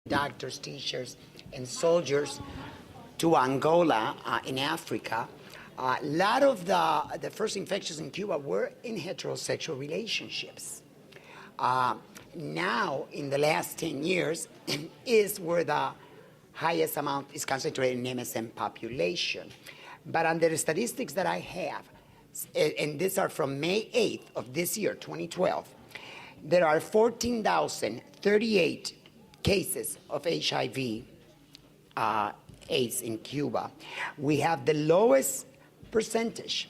doctors, teachers, and soldiers to Angola in Africa. A lot of the first infections in Cuba were in heterosexual relationships. Now, in the last 10 years, is where the highest amount is concentrated in MSM population. But under the statistics that I have, and these are from May 8th of this year, 2012, there are 14,038 cases of HIV AIDS in Cuba. We have the lowest percentage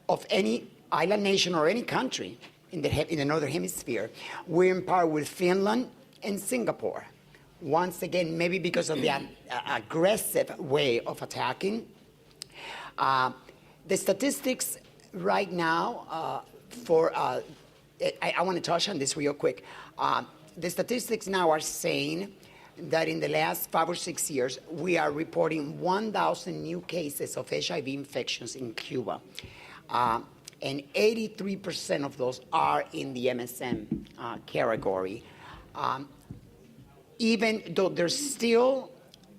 of any island nation or any country in the Northern Hemisphere. We're in par with Finland and Singapore. Once again, maybe because of the aggressive way of attacking. The statistics right now I want to touch on this real quick. The statistics now are saying that in the last 5 or 6 years, we are reporting 1,000 new cases of HIV infections in Cuba. And 83% of those are in the MSM category. Even though there's still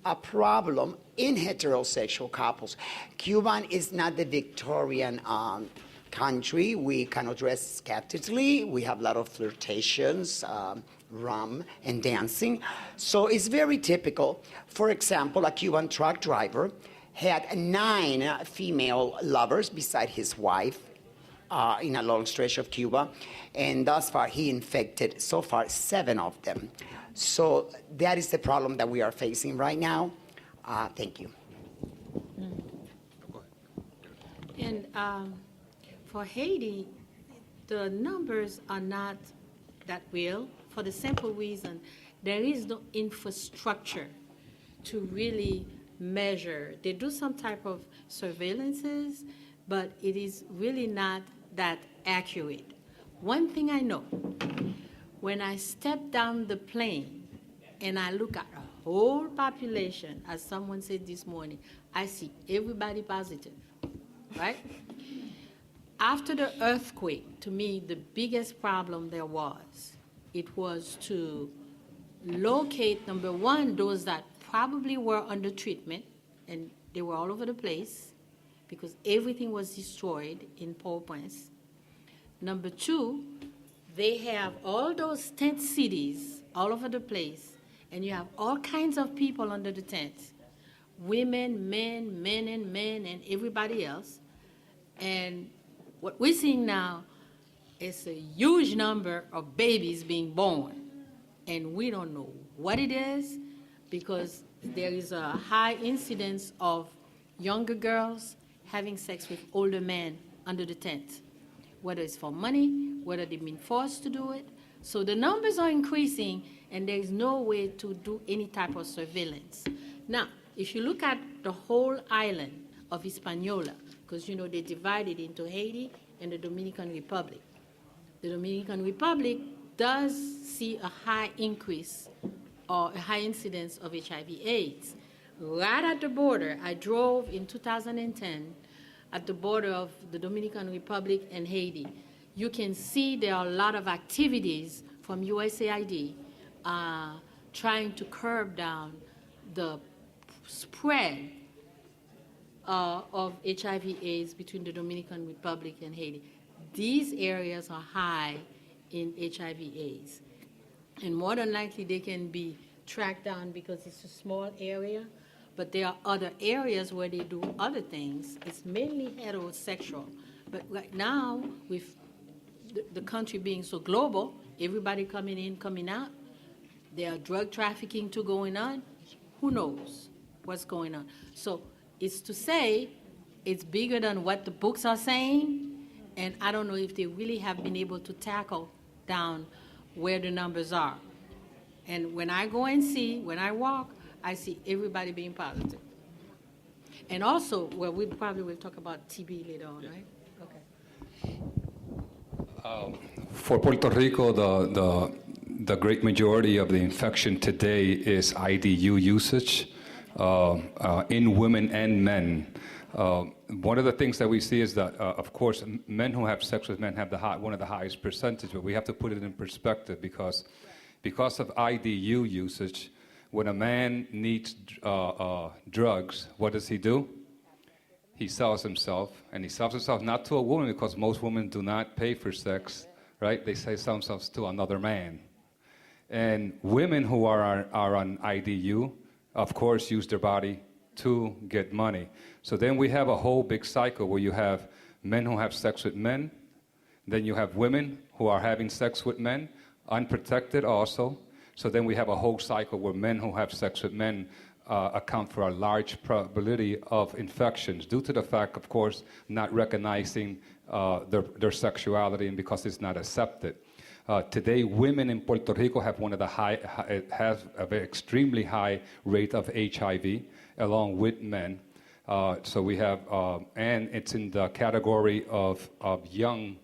a problem in heterosexual couples. Cuba is not the Victorian country. We cannot dress scantily. We have a lot of flirtations, rum, and dancing. So it's very typical. For example, a Cuban truck driver had 9 female lovers beside his wife in a long stretch of Cuba, and thus far he infected, so far, 7 of them. So that is the problem that we are facing right now. Thank you. And for Haiti, the numbers are not that real for the simple reason there is no infrastructure to really measure. They do some type of surveillances, but it is really not that accurate. One thing I know, when I step down the plane and I look at the whole population, as someone said this morning, I see everybody positive, right? After the earthquake, to me, the biggest problem there was, it was to locate, number one, those that probably were under treatment, and they were all over the place, because everything was destroyed in Port-au-Prince. Number two, they have all those tent cities all over the place, and you have all kinds of people under the tents, women, men, and everybody else. And what we're seeing now is a huge number of babies being born, and we don't know what it is, because there is a high incidence of younger girls having sex with older men under the tent, whether it's for money, whether they've been forced to do it. So the numbers are increasing, and there is no way to do any type of surveillance. Now, if you look at the whole island of Hispaniola, because you know they divided into Haiti and the Dominican Republic. The Dominican Republic does see a high increase or a high incidence of HIV/AIDS. Right at the border, I drove in 2010 at the border of the Dominican Republic and Haiti. You can see there are a lot of activities from USAID trying to curb down the spread of HIV/AIDS between the Dominican Republic and Haiti. These areas are high in HIV/AIDS. And more than likely they can be tracked down because it's a small area, but there are other areas where they do other things. It's mainly heterosexual. But right now, with the country being so global, everybody coming in, coming out, there are drug trafficking too going on. Who knows what's going on? So it's to say it's bigger than what the books are saying, and I don't know if they really have been able to tackle down where the numbers are. And when I go and see, when I walk, I see everybody being positive. And also, well, we probably will talk about TB later on, right? Okay. For Puerto Rico, the great majority of the infection today is IDU usage in women and men. One of the things that we see is that, of course, men who have sex with men have one of the highest percentages, but we have to put it in perspective because of IDU usage, When a man needs drugs, what does he do? He sells himself, and he sells himself not to a woman, because most women do not pay for sex, right? They sell themselves to another man. And women who are on IDU, of course, use their body to get money. So then we have a whole big cycle where you have men who have sex with men, then you have women who are having sex with men, unprotected also. So then we have a whole cycle where men who have sex with men account for a large probability of infections due to the fact, of course, not recognizing their sexuality, and because it's not accepted. Today, women in Puerto Rico have one of the have an extremely high rate of HIV, along with men. So we have, and it's in the category of young,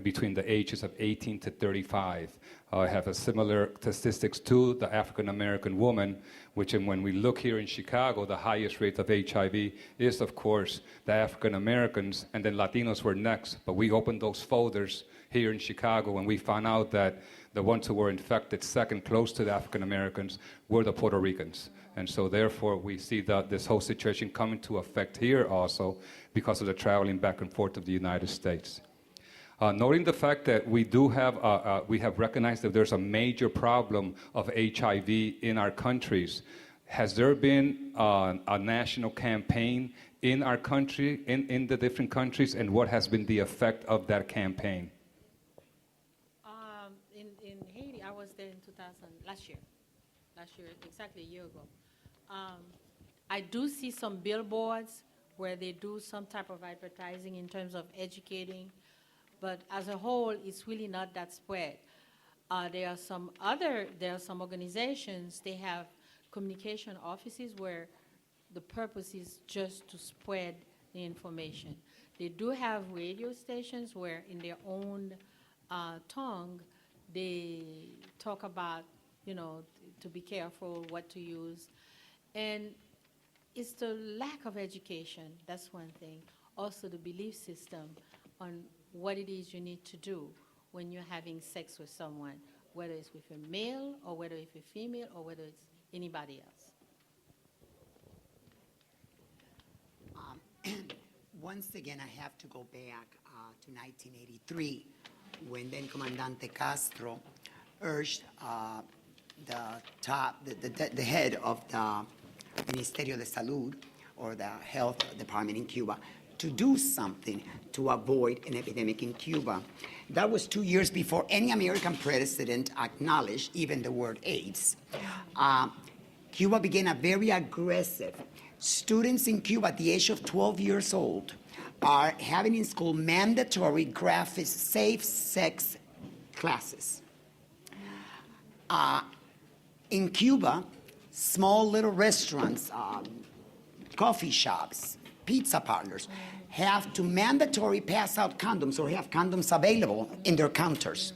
between the ages of 18 to 35. Have a similar statistics to the African American woman, which, when we look here in Chicago, the highest rate of HIV is, of course, the African Americans, and then Latinos were next. But we opened those folders here in Chicago, and we found out that the ones who were infected second close to the African Americans were the Puerto Ricans. And so therefore we see that this whole situation coming to effect here also because of the traveling back and forth of the United States. Noting the fact that we have recognized that there's a major problem of HIV in our countries, has there been a national campaign in our country, in the different countries, and what has been the effect of that campaign? In Haiti, I was there in last year, exactly a year ago. I do see some billboards where they do some type of advertising in terms of educating. But as a whole, it's really not that spread. There are some organizations, they have communication offices where the purpose is just to spread the information. They do have radio stations where in their own tongue, they talk about, to be careful, what to use. And it's the lack of education, that's one thing. Also the belief system on what it is you need to do when you're having sex with someone, whether it's with a male or whether it's a female or whether it's anybody else. Once again, I have to go back to 1983, when then Comandante Castro urged the head of the Ministerio de Salud, or the health department in Cuba, to do something to avoid an epidemic in Cuba. That was 2 years before any American president acknowledged even the word AIDS. Cuba began a very aggressive. Students in Cuba at the age of 12 years old are having in school mandatory graphic safe sex classes. In Cuba, small little restaurants, coffee shops, pizza parlors have to mandatory pass out condoms or have condoms available in their counters.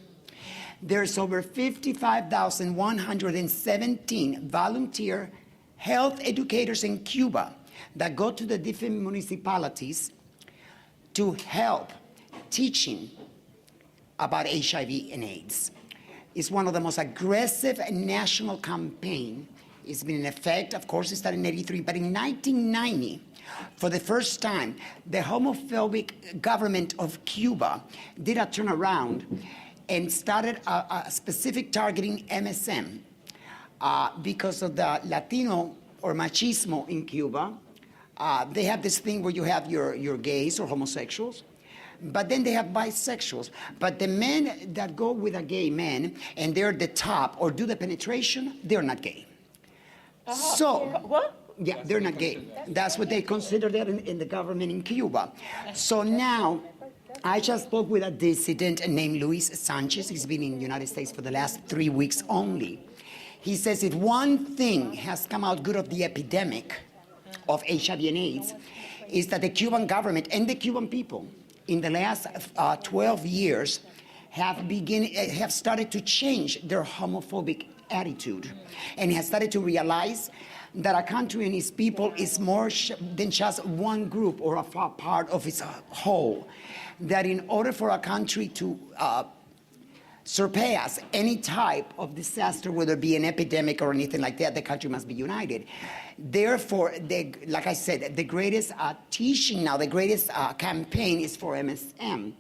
There's over 55,117 volunteer health educators in Cuba that go to the different municipalities to help teaching about HIV and AIDS. It's one of the most aggressive national campaigns. It's been in effect, of course, it started in 83, but in 1990, for the first time, the homophobic government of Cuba did a turnaround and started a specific targeting MSM because of the Latino or machismo in Cuba. They have this thing where you have your gays or homosexuals, but then they have bisexuals. But the men that go with a gay man and they're the top or do the penetration, they're not gay. So, what? Yeah, they're not gay. That's what they consider that in the government in Cuba. So now, I just spoke with a dissident named Luis Sanchez. He's been in the United States for the last 3 weeks only. He says if one thing has come out good of the epidemic of HIV and AIDS is that the Cuban government and the Cuban people in the last 12 years have started to change their homophobic attitude and has started to realize that a country and its people is more than just one group or a part of its whole. That in order for a country to surpass any type of disaster, whether it be an epidemic or anything like that. The country must be united. Therefore, like I said, the greatest teaching now, the greatest campaign is for MSM.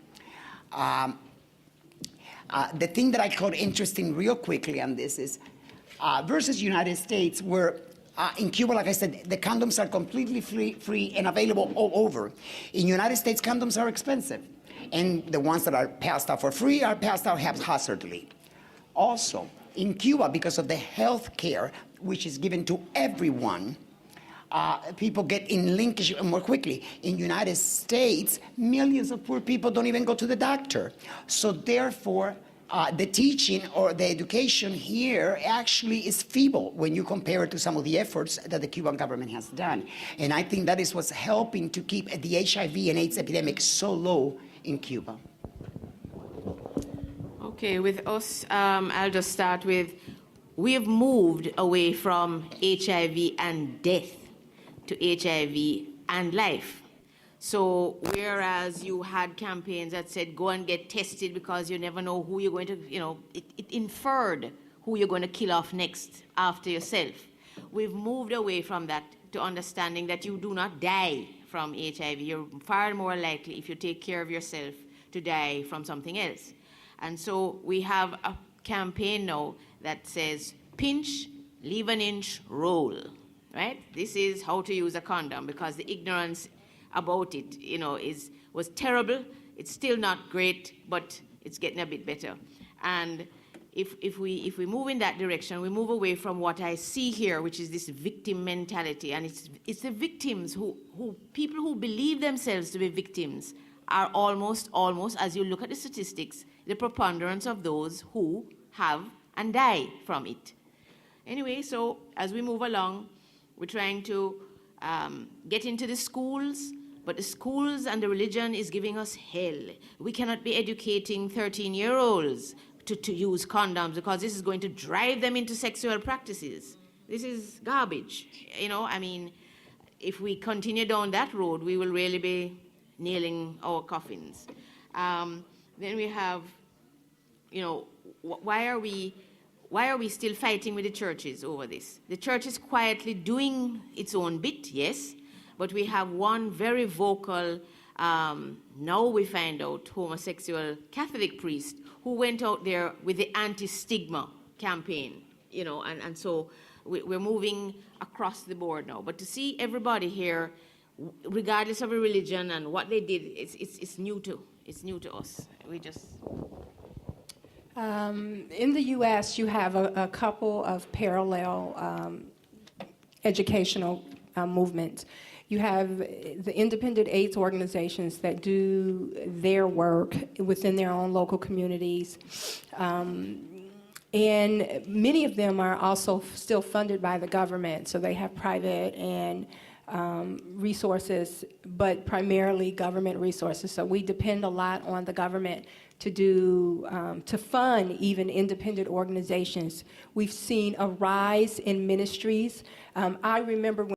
The thing that I caught interesting real quickly on this is versus United States, where in Cuba, like I said, the condoms are completely free and available all over. In United States, condoms are expensive. And the ones that are passed out for free are passed out haphazardly. Also, in Cuba, because of the health care, which is given to everyone, people get in linkage more quickly. In United States, millions of poor people don't even go to the doctor. So therefore, the teaching or the education here actually is feeble when you compare it to some of the efforts that the Cuban government has done. And I think that is what's helping to keep the HIV and AIDS epidemic so low in Cuba. Okay, with us, I'll just start with, we have moved away from HIV and death to HIV and life. So whereas you had campaigns that said, go and get tested because you never know who you're going to, it inferred who you're going to kill off next after yourself. We've moved away from that to understanding that you do not die from HIV. You're far more likely, if you take care of yourself, to die from something else. And so we have a campaign now that says, pinch, leave an inch, roll, right? This is how to use a condom, because the ignorance about it, was terrible. It's still not great, but it's getting a bit better. And if we move in that direction, we move away from what I see here, which is this victim mentality. And it's the victims people who believe themselves to be victims are almost, as you look at the statistics, the preponderance of those who have and die from it. Anyway, so as we move along, we're trying to get into the schools, but the schools and the religion is giving us hell. We cannot be educating 13-year-olds to use condoms because this is going to drive them into sexual practices. This is garbage. If we continue down that road, we will really be nailing our coffins. Then we have, why are we still fighting with the churches over this? The church is quietly doing its own bit, yes, but we have one very vocal, now we find out, homosexual Catholic priest who went out there with the anti-stigma campaign, and so we're moving across the board now. But to see everybody here, regardless of a religion and what they did, it's new to us. We just... In the U.S., you have a couple of parallel educational movements. You have the independent AIDS organizations that do their work within their own local communities. And many of them are also still funded by the government, so they have private and resources, but primarily government resources. So we depend a lot on the government to fund even independent organizations. We've seen a rise in ministries. I remember when